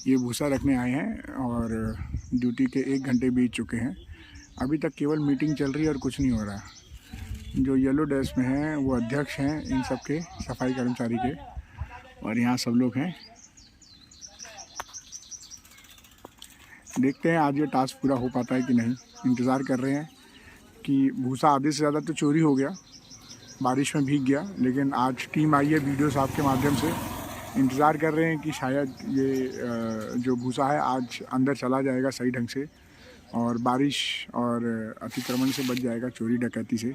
ये भूसा रखने आए हैं और ड्यूटी के 1 घंटे बीत चुके हैं। अभी तक केवल मीटिंग चल रही है और कुछ नहीं हो रहा। जो येलो ड्रेस में हैं वो अध्यक्ष हैं इन सब के, सफाई कर्मचारी के, और यहाँ सब लोग हैं। देखते हैं आज ये टास्क पूरा हो पाता है कि नहीं। इंतज़ार कर रहे हैं कि भूसा आधे से ज़्यादा तो चोरी हो गया, बारिश में भीग गया, लेकिन आज टीम आई है वीडियो साहब के माध्यम से। इंतज़ार कर रहे हैं कि शायद ये जो भूसा है आज अंदर चला जाएगा सही ढंग से और बारिश और अतिक्रमण से बच जाएगा, चोरी डकैती से।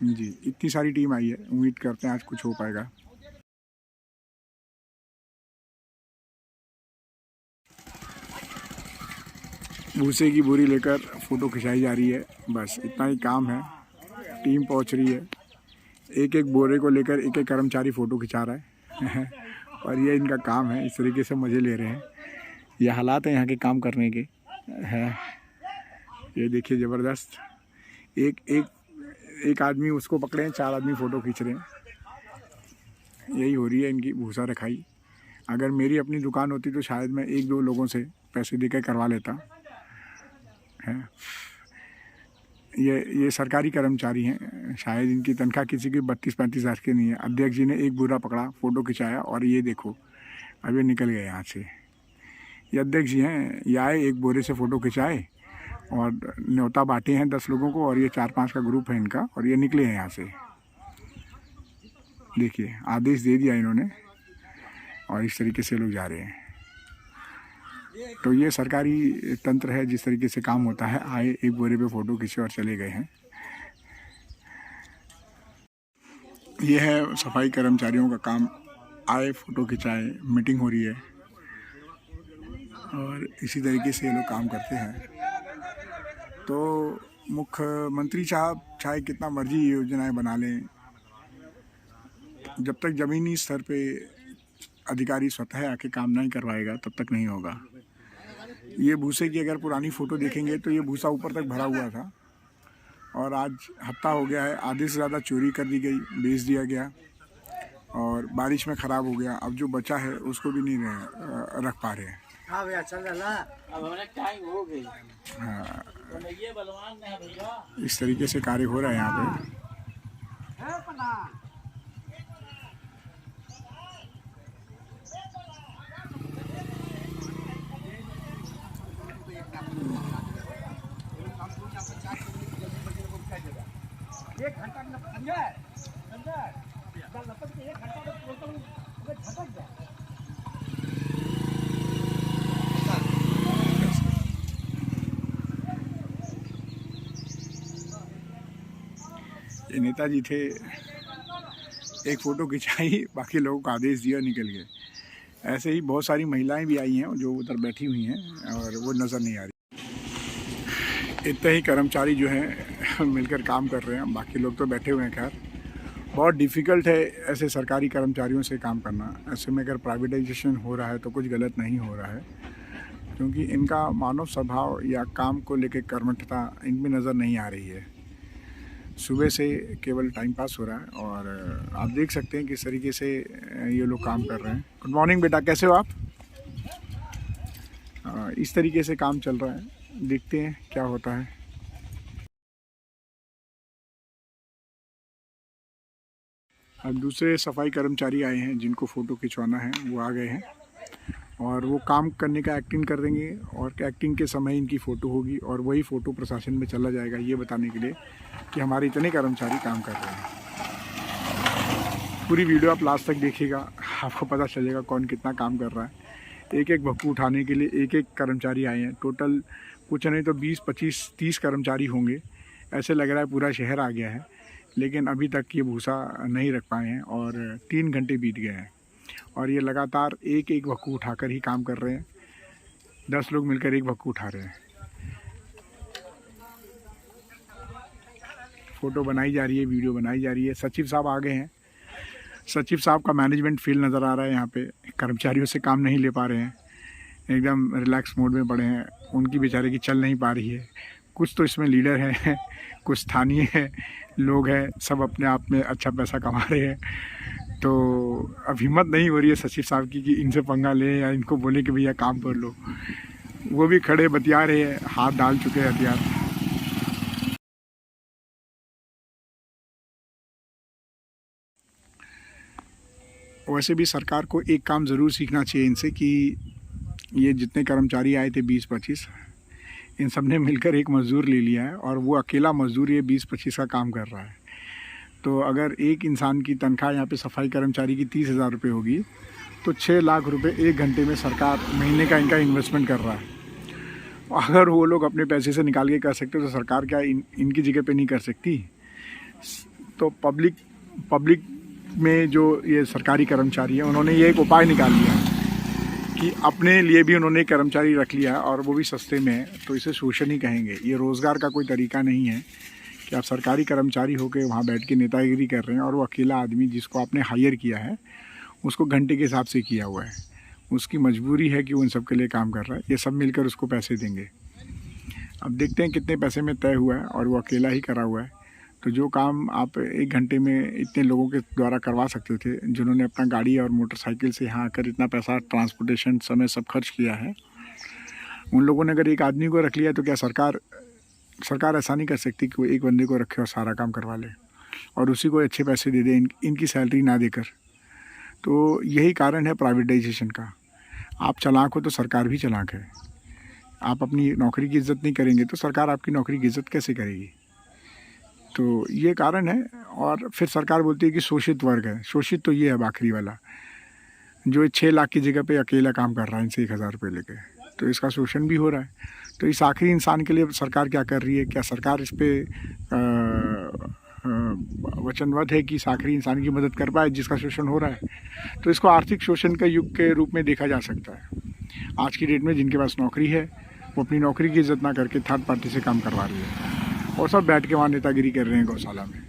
जी, इतनी सारी टीम आई है, उम्मीद करते हैं आज कुछ हो पाएगा। भूसे की बोरी लेकर फ़ोटो खिंचाई जा रही है, बस इतना ही काम है। टीम पहुंच रही है, एक एक बोरे को लेकर एक एक कर्मचारी फ़ोटो खिंचा रहा है और ये इनका काम है, इस तरीके से मज़े ले रहे हैं। ये हालात हैं यहाँ के काम करने के हैं। ये देखिए ज़बरदस्त, एक आदमी उसको पकड़े हैं, 4 आदमी फ़ोटो खींच रहे हैं। यही हो रही है इनकी भूसा रखाई। अगर मेरी अपनी दुकान होती तो शायद मैं 1-2 लोगों से पैसे देकर करवा लेता है। ये सरकारी कर्मचारी हैं, शायद इनकी तनख्वाह किसी की 32-35 हज़ार की नहीं है। अध्यक्ष जी ने एक बोरा पकड़ा, फ़ोटो खिंचाया और ये देखो अब ये निकल गए यहाँ से। ये अध्यक्ष जी हैं, ये आए, एक बोरे से फ़ोटो खिंचाए और न्योता बांटे हैं 10 लोगों को, और ये 4-5 का ग्रुप है इनका, और ये निकले हैं यहाँ से। देखिए आदेश दे दिया इन्होंने और इस तरीके से लोग जा रहे हैं। तो ये सरकारी तंत्र है, जिस तरीके से काम होता है। आए, एक बोरे पे फ़ोटो खींचे और चले गए हैं। ये है सफाई कर्मचारियों का काम, आए, फ़ोटो खिंचाए, मीटिंग हो रही है और इसी तरीके से ये लोग काम करते हैं। तो मुख्यमंत्री साहब चाहे कितना मर्जी योजनाएं बना लें, जब तक ज़मीनी स्तर पे अधिकारी स्वतः आके काम नहीं करवाएगा तब तक नहीं होगा। ये भूसे की अगर पुरानी फ़ोटो देखेंगे तो ये भूसा ऊपर तक भरा हुआ था और आज हफ्ता हो गया है, आधे से ज़्यादा चोरी कर दी गई, बेच दिया गया और बारिश में ख़राब हो गया। अब जो बचा है उसको भी नहीं रख पा रहे हैं। हाँ भैया चल रहा, अब हमारे टाइम हो गई। हाँ, तो ये बलवान है भैया, इस तरीके से कार्य हो रहा है यहाँ पे। एक घंटा में समझा लगभग 1 घंटा में टोटल झटक गया। ये नेताजी थे, एक फ़ोटो खिंचाई, बाकी लोगों को आदेश दिया, निकल गए। ऐसे ही बहुत सारी महिलाएं भी आई हैं जो उधर बैठी हुई हैं और वो नज़र नहीं आ रही। इतने ही कर्मचारी जो हैं मिलकर काम कर रहे हैं, बाकी लोग तो बैठे हुए हैं। खैर बहुत डिफ़िकल्ट है ऐसे सरकारी कर्मचारियों से काम करना। ऐसे में अगर प्राइवेटाइजेशन हो रहा है तो कुछ गलत नहीं हो रहा है, क्योंकि इनका मानव स्वभाव या काम को लेकर कर्मठता इनमें नज़र नहीं आ रही है। सुबह से केवल टाइम पास हो रहा है और आप देख सकते हैं किस तरीके से ये लोग काम कर रहे हैं। गुड मॉर्निंग बेटा, कैसे हो आप? इस तरीके से काम चल रहा है, देखते हैं क्या होता है। अब दूसरे सफाई कर्मचारी आए हैं जिनको फ़ोटो खिंचवाना है, वो आ गए हैं और वो काम करने का एक्टिंग कर देंगे और एक्टिंग के समय इनकी फ़ोटो होगी और वही फ़ोटो प्रशासन में चला जाएगा, ये बताने के लिए कि हमारे इतने कर्मचारी काम कर रहे हैं। पूरी वीडियो आप लास्ट तक देखिएगा, आपको पता चलेगा कौन कितना काम कर रहा है। एक एक भक्कू उठाने के लिए एक एक कर्मचारी आए हैं। टोटल कुछ नहीं तो 20, 25, 30 कर्मचारी होंगे। ऐसे लग रहा है पूरा शहर आ गया है, लेकिन अभी तक ये भूसा नहीं रख पाए हैं और 3 घंटे बीत गए हैं और ये लगातार एक एक भक्कू उठाकर ही काम कर रहे हैं। 10 लोग मिलकर एक भक्कू उठा रहे हैं। फ़ोटो बनाई जा रही है, वीडियो बनाई जा रही है। सचिव साहब आ गए हैं। सचिव साहब का मैनेजमेंट फील नज़र आ रहा है यहाँ पे। कर्मचारियों से काम नहीं ले पा रहे हैं, एकदम रिलैक्स मोड में पड़े हैं। उनकी बेचारे की चल नहीं पा रही है। कुछ तो इसमें लीडर हैं, कुछ स्थानीय लोग हैं, सब अपने आप में अच्छा पैसा कमा रहे हैं। तो अब हिम्मत नहीं हो रही है सचिव साहब की कि इनसे पंगा लें या इनको बोले कि भैया काम कर लो। वो भी खड़े बतिया रहे हैं, हाथ डाल चुके हैं हथियार। वैसे भी सरकार को एक काम ज़रूर सीखना चाहिए इनसे कि ये जितने कर्मचारी आए थे 20-25, इन सब ने मिलकर एक मज़दूर ले लिया है और वो अकेला मज़दूर ये 20-25 का काम कर रहा है। तो अगर एक इंसान की तनख्वाह यहाँ पे सफाई कर्मचारी की 30,000 रुपये होगी तो 6 लाख रुपए 1 घंटे में सरकार महीने का इनका इन्वेस्टमेंट कर रहा है। अगर वो लोग अपने पैसे से निकाल के कर सकते तो सरकार क्या इनकी जगह पे नहीं कर सकती? तो पब्लिक में जो ये सरकारी कर्मचारी हैं उन्होंने ये एक उपाय निकाल लिया कि अपने लिए भी उन्होंने कर्मचारी रख लिया और वो भी सस्ते में। तो इसे शोषण ही कहेंगे। ये रोज़गार का कोई तरीका नहीं है कि आप सरकारी कर्मचारी होकर वहाँ बैठ के नेतागिरी कर रहे हैं और वो अकेला आदमी जिसको आपने हायर किया है उसको घंटे के हिसाब से किया हुआ है। उसकी मजबूरी है कि वो इन सब के लिए काम कर रहा है। ये सब मिलकर उसको पैसे देंगे। अब देखते हैं कितने पैसे में तय हुआ है और वो अकेला ही करा हुआ है। तो जो काम आप 1 घंटे में इतने लोगों के द्वारा करवा सकते थे, जिन्होंने अपना गाड़ी और मोटरसाइकिल से यहाँ आकर इतना पैसा ट्रांसपोर्टेशन समय सब खर्च किया है, उन लोगों ने अगर एक आदमी को रख लिया तो क्या सरकार ऐसा नहीं कर सकती कि वो एक बंदे को रखे और सारा काम करवा ले और उसी को अच्छे पैसे दे दे इनकी सैलरी ना देकर? तो यही कारण है प्राइवेटाइजेशन का। आप चालाक हो तो सरकार भी चालाक है। आप अपनी नौकरी की इज़्ज़त नहीं करेंगे तो सरकार आपकी नौकरी की इज़्ज़त कैसे करेगी? तो ये कारण है। और फिर सरकार बोलती है कि शोषित वर्ग है। शोषित तो ये है आखिरी वाला, जो 6 लाख की जगह पे अकेला काम कर रहा है इनसे 1,000 रुपये लेके। तो इसका शोषण भी हो रहा है। तो इस आखिरी इंसान के लिए सरकार क्या कर रही है? क्या सरकार इस पर वचनबद्ध है कि इस आखिरी इंसान की मदद कर पाए जिसका शोषण हो रहा है? तो इसको आर्थिक शोषण का युग के रूप में देखा जा सकता है। आज की डेट में जिनके पास नौकरी है वो अपनी नौकरी की इज़्ज़त ना करके थर्ड पार्टी से काम करवा रही है और सब बैठ के वहाँ नेतागिरी कर रहे हैं गौशाला में।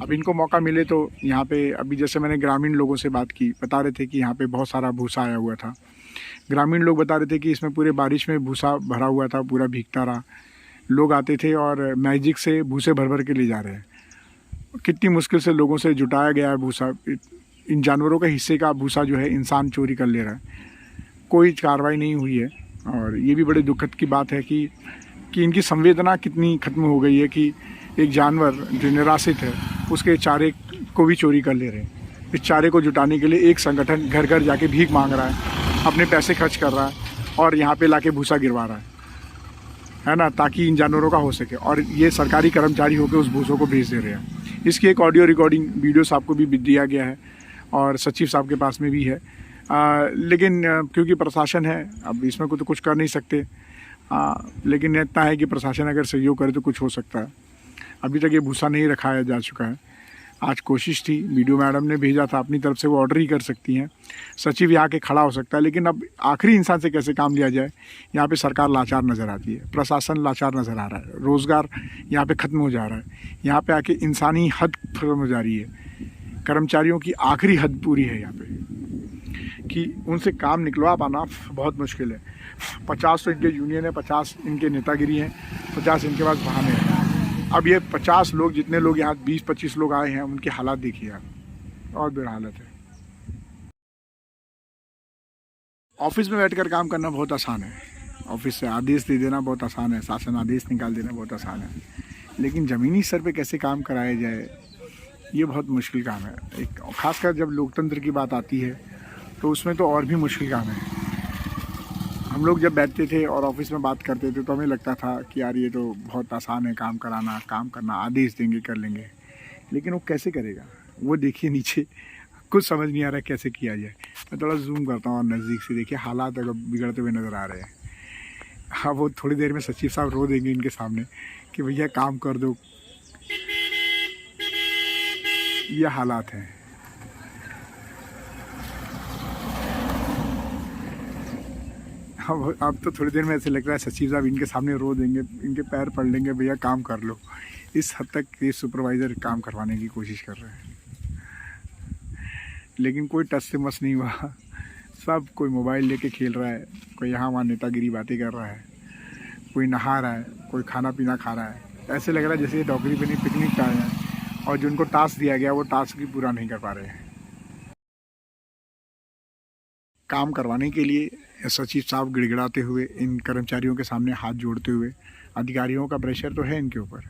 अब इनको मौका मिले तो यहाँ पे अभी जैसे मैंने ग्रामीण लोगों से बात की, बता रहे थे कि यहाँ पे बहुत सारा भूसा आया हुआ था। ग्रामीण लोग बता रहे थे कि इसमें पूरे बारिश में भूसा भरा हुआ था, पूरा भीगता रहा। लोग आते थे और मैजिक से भूसे भर भर के ले जा रहे हैं। कितनी मुश्किल से लोगों से जुटाया गया है भूसा। इन जानवरों के हिस्से का भूसा जो है इंसान चोरी कर ले रहा है। कोई कार्रवाई नहीं हुई है। और ये भी बड़े दुखद की बात है कि इनकी संवेदना कितनी ख़त्म हो गई है कि एक जानवर जो निराश्रित है उसके चारे को भी चोरी कर ले रहे हैं। इस चारे को जुटाने के लिए एक संगठन घर घर जाके भीख मांग रहा है, अपने पैसे खर्च कर रहा है और यहाँ पे लाके भूसा गिरवा रहा है ना, ताकि इन जानवरों का हो सके। और ये सरकारी कर्मचारी होकर उस भूसों को भेज दे रहे हैं। इसकी एक ऑडियो रिकॉर्डिंग वीडियोस आपको भी दिया गया है और सचिव साहब के पास में भी है। लेकिन क्योंकि प्रशासन है, अब इसमें तो कुछ कर नहीं सकते। लेकिन इतना है कि प्रशासन अगर सहयोग करे तो कुछ हो सकता है। अभी तक ये भूसा नहीं रखाया जा चुका है। आज कोशिश थी, वीडियो मैडम ने भेजा था, अपनी तरफ से वो ऑर्डर ही कर सकती हैं। सचिव यहाँ के खड़ा हो सकता है, लेकिन अब आखिरी इंसान से कैसे काम लिया जाए, यहाँ पे सरकार लाचार नज़र आती है, प्रशासन लाचार नज़र आ रहा है, रोज़गार यहाँ पे ख़त्म हो जा रहा है। यहाँ पे आके इंसानी हद खत्म हो जा रही है। कर्मचारियों की आखिरी हद पूरी है यहाँ पे कि उनसे काम निकलवा पाना बहुत मुश्किल है। 50 तो इनके यूनियन है, 50 इनके नेतागिरी हैं, 50 इनके पास बहाने हैं। अब ये 50 लोग, जितने लोग यहाँ 20-25 लोग आए हैं, उनके हालात देखिए आप, और बुरा हालत है। ऑफिस में बैठकर काम करना बहुत आसान है, ऑफिस से आदेश दे देना बहुत आसान है, शासन आदेश निकाल देना बहुत आसान है, लेकिन ज़मीनी स्तर पे कैसे काम कराया जाए ये बहुत मुश्किल काम है। एक खासकर जब लोकतंत्र की बात आती है तो उसमें तो और भी मुश्किल काम है। हम लोग जब बैठते थे और ऑफिस में बात करते थे तो हमें लगता था कि यार ये तो बहुत आसान है, काम कराना, काम करना, आदेश देंगे कर लेंगे, लेकिन वो कैसे करेगा वो देखिए नीचे कुछ समझ नहीं आ रहा है कैसे किया जाए। मैं थोड़ा जूम करता हूँ और नज़दीक से देखिए हालात अगर बिगड़ते हुए नज़र आ रहे हैं। हाँ, वो थोड़ी देर में सचिव साहब रो देंगे इनके सामने कि भैया काम कर दो। ये हालात हैं। अब तो थोड़ी देर में ऐसे लग रहा है सचिव साहब इनके सामने रो देंगे, इनके पैर पड़ लेंगे, भैया काम कर लो। इस हद तक ये सुपरवाइज़र काम करवाने की कोशिश कर रहे हैं, लेकिन कोई टच से मस नहीं हुआ। सब कोई मोबाइल लेके खेल रहा है, कोई यहाँ वहाँ नेतागिरी बातें कर रहा है, कोई नहा रहा है, कोई खाना पीना खा रहा है। ऐसे लग रहा है जैसे ये डॉकरी बनी पिकनिक का आए हैं और जो उनको टास्क दिया गया वो टास्क भी पूरा नहीं कर पा रहे हैं। काम करवाने के लिए सचिव साहब गिड़गिड़ाते हुए इन कर्मचारियों के सामने हाथ जोड़ते हुए, अधिकारियों का प्रेशर तो है इनके ऊपर,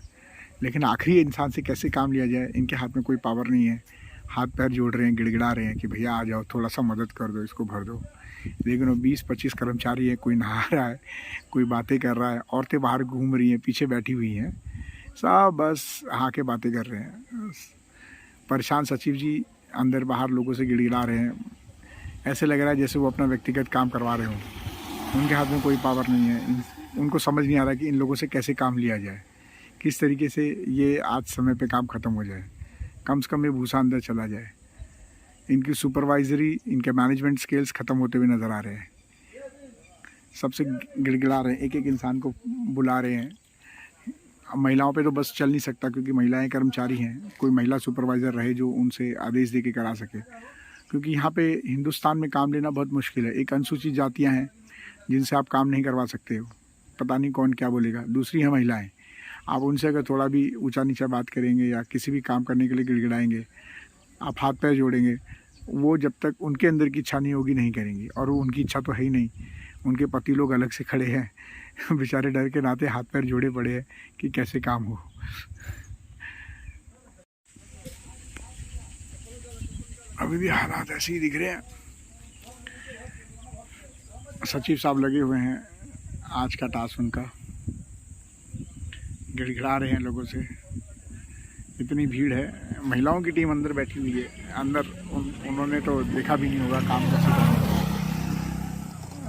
लेकिन आखिरी इंसान से कैसे काम लिया जाए, इनके हाथ में कोई पावर नहीं है। हाथ पैर जोड़ रहे हैं, गिड़गिड़ा रहे हैं कि भैया आ जाओ, थोड़ा सा मदद कर दो, इसको भर दो। लेकिन वो 20-25 कर्मचारी हैं, कोई नहा रहा है, कोई बातें कर रहा है, औरतें बाहर घूम रही हैं, पीछे बैठी हुई हैं, सब बस आके बातें कर रहे हैं। परेशान सचिव जी अंदर बाहर लोगों से गिड़गिड़ा रहे हैं, ऐसे लग रहा है जैसे वो अपना व्यक्तिगत काम करवा रहे हों। उनके हाथ में कोई पावर नहीं है, उनको समझ नहीं आ रहा कि इन लोगों से कैसे काम लिया जाए, किस तरीके से ये आज समय पे काम ख़त्म हो जाए, कम से कम ये भूसा अंदर चला जाए। इनकी सुपरवाइजरी, इनके मैनेजमेंट स्किल्स ख़त्म होते हुए नज़र आ रहे हैं। सबसे गिड़गिड़ा रहे हैं, एक एक इंसान को बुला रहे हैं। अब महिलाओं पे तो बस चल नहीं सकता क्योंकि महिलाएं कर्मचारी हैं, कोई महिला सुपरवाइज़र रहे जो उनसे आदेश दे के करा सके, क्योंकि यहाँ पे हिंदुस्तान में काम लेना बहुत मुश्किल है। एक अनुसूचित जातियाँ हैं जिनसे आप काम नहीं करवा सकते हो, पता नहीं कौन क्या बोलेगा। दूसरी है महिलाएँ, आप उनसे अगर थोड़ा भी ऊंचा नीचा बात करेंगे या किसी भी काम करने के लिए गिड़गिड़ाएंगे, आप हाथ पैर जोड़ेंगे, वो जब तक उनके अंदर की इच्छा नहीं होगी नहीं करेंगी। और वो उनकी इच्छा तो है ही नहीं, उनके पति लोग अलग से खड़े हैं, बेचारे डर के नाते हाथ पैर जोड़े पड़े हैं कि कैसे काम हो। अभी भी हालात ऐसे ही दिख रहे हैं। सचिव साहब लगे हुए हैं, आज का टास्क उनका, गिड़गिड़ा रहे हैं लोगों से। इतनी भीड़ है, महिलाओं की टीम अंदर बैठी हुई है। अंदर उन्होंने तो देखा भी नहीं होगा काम कैसे करना,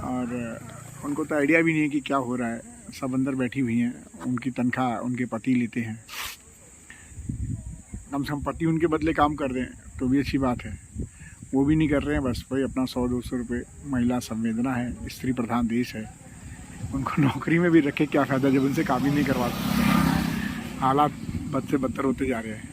और उनको तो आइडिया भी नहीं है कि क्या हो रहा है। सब अंदर बैठी हुई हैं, उनकी तनख्वाह उनके पति लेते हैं। कम से कम पति उनके बदले काम कर रहे हैं तो भी अच्छी बात है, वो भी नहीं कर रहे हैं। बस वही अपना 100-200 रुपये। महिला संवेदना है, स्त्री प्रधान देश है, उनको नौकरी में भी रखे क्या फ़ायदा जब उनसे काम ही नहीं करवा सकते। हालात बद से बदतर होते जा रहे हैं।